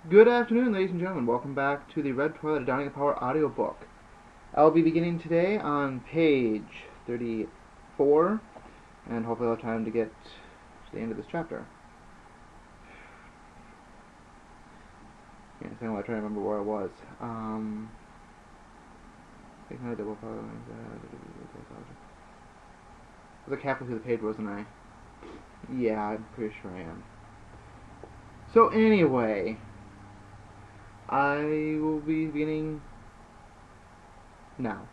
Good afternoon, ladies and gentlemen. Welcome back to the Red Twilight Downing of Power audiobook. I'll be beginning today on page 34, and hopefully I'll have time to get to the end of this chapter. Yeah, I'm trying to remember where I was. I was like halfway through the page, wasn't I? Yeah, I'm pretty sure I am. So anyway, I will be beginning now.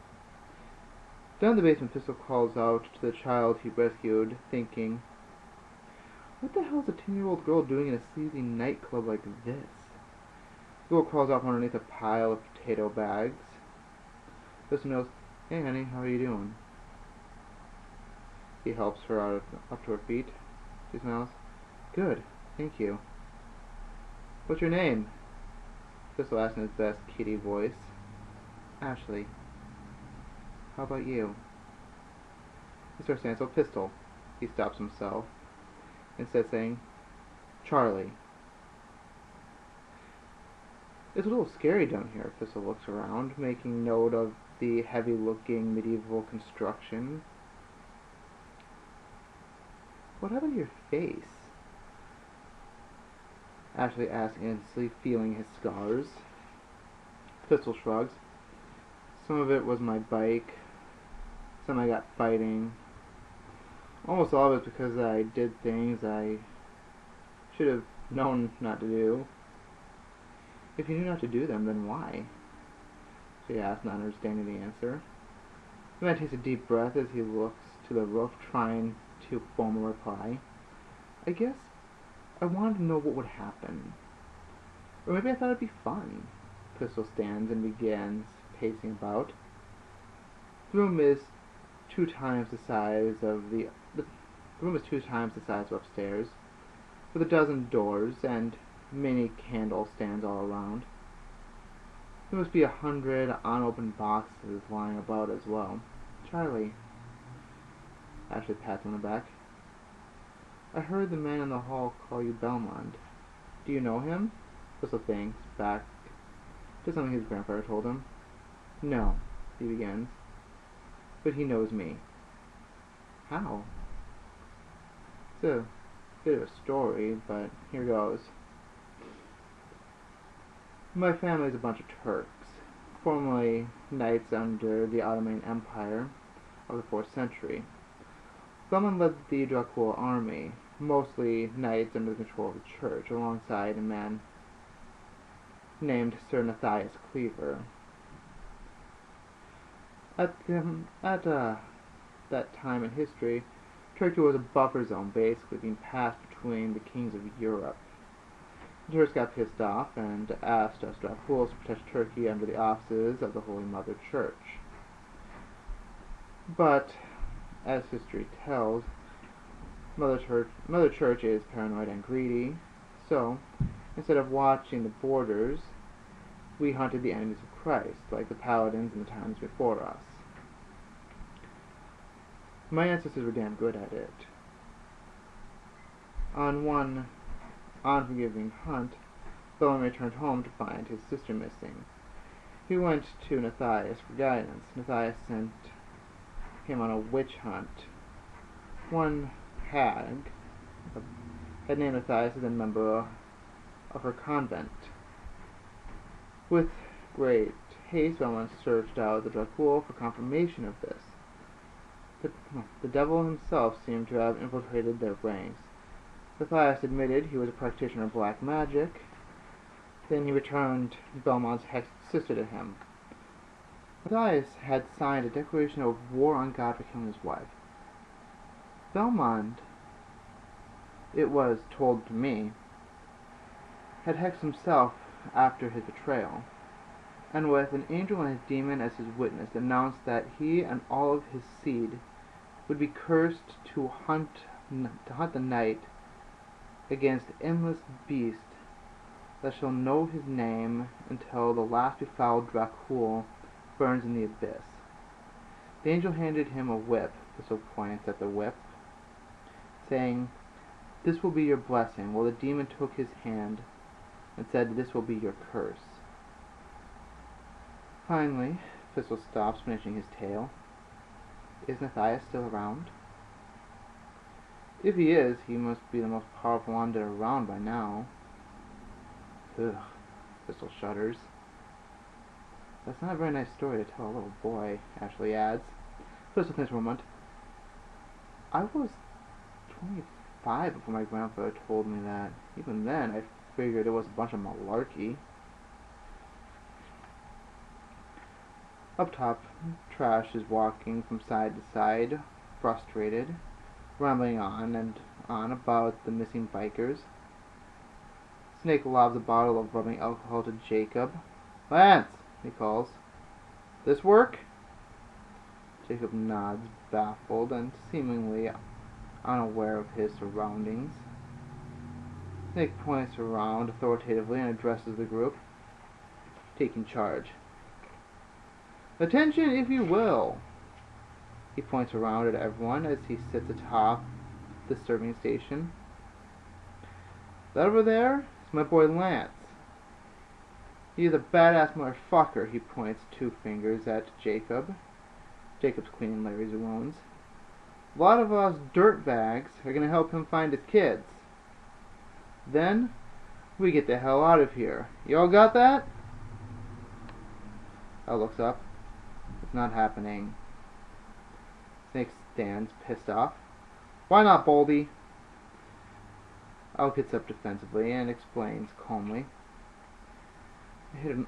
Down in the basement, Thistle calls out to the child he rescued, thinking, "What the hell is a 10-year-old girl doing in a sleazy nightclub like this?" The girl crawls out from underneath a pile of potato bags. Thistle knows, "Hey honey, how are you doing?" He helps her up to her feet. She smiles. "Good, thank you." "What's your name?" Thistle asks in his best kitty voice. "Ashley." "How about you?" He starts saying, "So Pistol." He stops himself, instead saying, "Charlie." It's a little scary down here. Thistle looks around, making note of the heavy-looking medieval construction. "What happened to your face?" Ashley asks, instantly feeling his scars. Thistle shrugs. "Some of it was my bike. Some I got fighting. Almost all of it because I did things I should have known not to do." "If you knew not to do them, then why?" she asked, not understanding the answer. The man takes a deep breath as he looks to the roof, trying to form a reply. "I guess I wanted to know what would happen. Or maybe I thought it'd be fun." Pistol stands and begins pacing about. The room is two times the size of upstairs, with a dozen doors and many candle stands all around. There must be 100 unopened boxes lying about as well. "Charlie." Ashley pats him on the back. "I heard the man in the hall call you Belmond. Do you know him?" Thistle thinks back to something his grandfather told him. "No," he begins, "but he knows me." "How?" It's a bit of a story, but here goes. My family is a bunch of Turks, formerly knights under the Ottoman Empire of the 4th century. Belmond led the Dracul army, mostly knights under the control of the church, alongside a man named Sir Matthias Cleaver. At that time in history, Turkey was a buffer zone, basically being passed between the kings of Europe. The Turks got pissed off and asked us Draculs to protect Turkey under the auspices of the Holy Mother Church. But, as history tells, Mother Church is paranoid and greedy, so instead of watching the borders, we hunted the enemies of Christ, like the paladins in the times before us. My ancestors were damn good at it. On one unforgiving hunt, Belmond returned home to find his sister missing. He went to Matthias for guidance. Matthias sent him on a witch hunt. One hag had named Matthias as a member of her convent. With great haste, Belmond searched out the Dracul for confirmation of this. The devil himself seemed to have infiltrated their ranks. Matthias admitted he was a practitioner of black magic. Then he returned Belmond's hexed sister to him. Matthias had signed a declaration of war on God for killing his wife. Belmond, it was told to me, had hexed himself after his betrayal, and with an angel and his demon as his witness, announced that he and all of his seed would be cursed to hunt the night against endless beast that shall know his name until the last befouled Dracul burns in the abyss. The angel handed him a whip. Thistle points at the whip, saying, "This will be your blessing," while the demon took his hand and said, "This will be your curse." Finally, Pistol stops, finishing his tale. Is Matthias still around? If he is, he must be the most powerful undead around by now. Ugh, Pistol shudders. That's not a very nice story to tell a little boy, Ashley adds. Pistol thinks for a moment. I was 25 before my grandfather told me that. Even then, I figured it was a bunch of malarkey. Up top, Trash is walking from side to side, frustrated, rambling on and on about the missing bikers. Snake lobs a bottle of rubbing alcohol to Jacob. "Lance," he calls. "This work?" Jacob nods, baffled and seemingly unaware of his surroundings. Snake points around authoritatively and addresses the group, taking charge. "Attention, if you will." He points around at everyone as he sits atop the serving station. "That over there is my boy Lance. He's a badass motherfucker." He points 2 fingers at Jacob. Jacob's cleaning Larry's wounds. "A lot of us dirtbags are gonna help him find his kids. Then, we get the hell out of here. You all got that?" Al looks up. It's not happening. Snake stands, pissed off. "Why not, Boldy?" Al gets up defensively and explains calmly.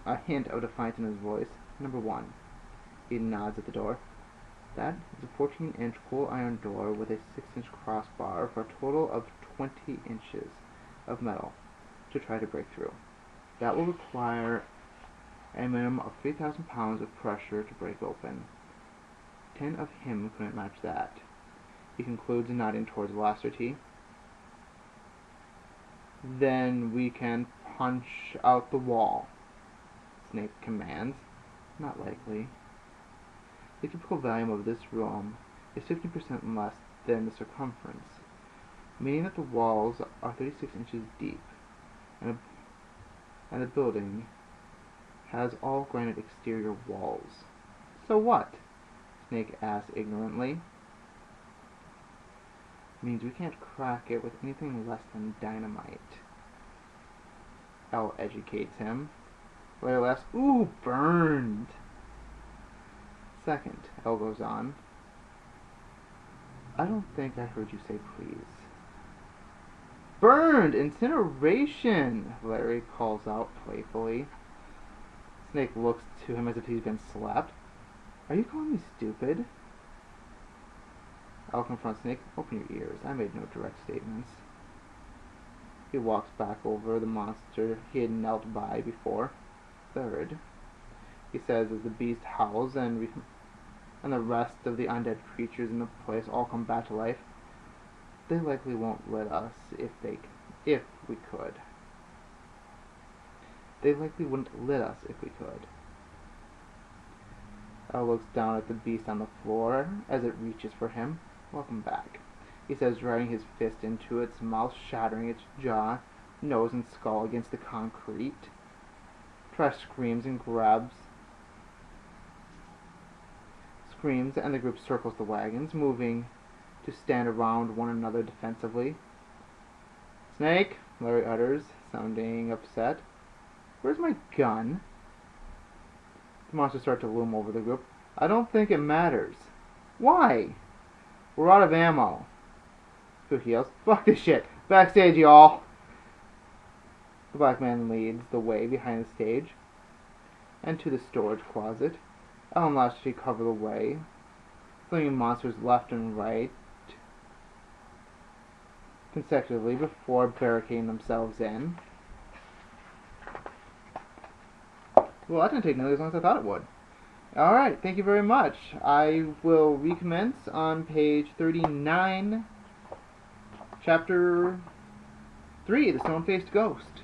A hint of defiance in his voice. "Number 1. He nods at the door. "That is a 14-inch coal iron door with a 6-inch crossbar for a total of 20 inches of metal to try to break through. That will require a minimum of 3,000 pounds of pressure to break open. 10 of him couldn't match that." He concludes, nodding towards Lacerty. "Then we can punch out the wall," Snake commands. "Not likely. The typical volume of this room is 15% less than the circumference, meaning that the walls are 36 inches deep, and the building has all granite exterior walls." "So what?" Snake asks ignorantly. "Means we can't crack it with anything less than dynamite." Al educates him. Larry laughs. "Ooh, burned." "Second," El goes on. "I don't think I heard you say please." "Burned! Incineration!" Larry calls out playfully. Snake looks to him as if he's been slapped. "Are you calling me stupid?" Al confronts Snake. "Open your ears. I made no direct statements." He walks back over the monster he had knelt by before. "Third," he says as the beast howls and the rest of the undead creatures in the place all come back to life, "they likely won't let us if we could. They likely wouldn't let us if we could." Al looks down at the beast on the floor as it reaches for him. "Welcome back," he says, driving his fist into its mouth, shattering its jaw, nose, and skull against the concrete. Trash screams, and the group circles the wagons, moving to stand around one another defensively. "Snake," Larry utters, sounding upset. "Where's my gun?" The monsters start to loom over the group. "I don't think it matters." "Why?" "We're out of ammo." Spooky yells, "Fuck this shit! Backstage, y'all!" The black man leads the way behind the stage and to the storage closet. Al and Lashley cover the way, flinging monsters left and right consecutively before barricading themselves in. Well, that didn't take nearly as long as I thought it would. Alright, thank you very much. I will recommence on page 39, chapter 3, The Stone-Faced Ghost.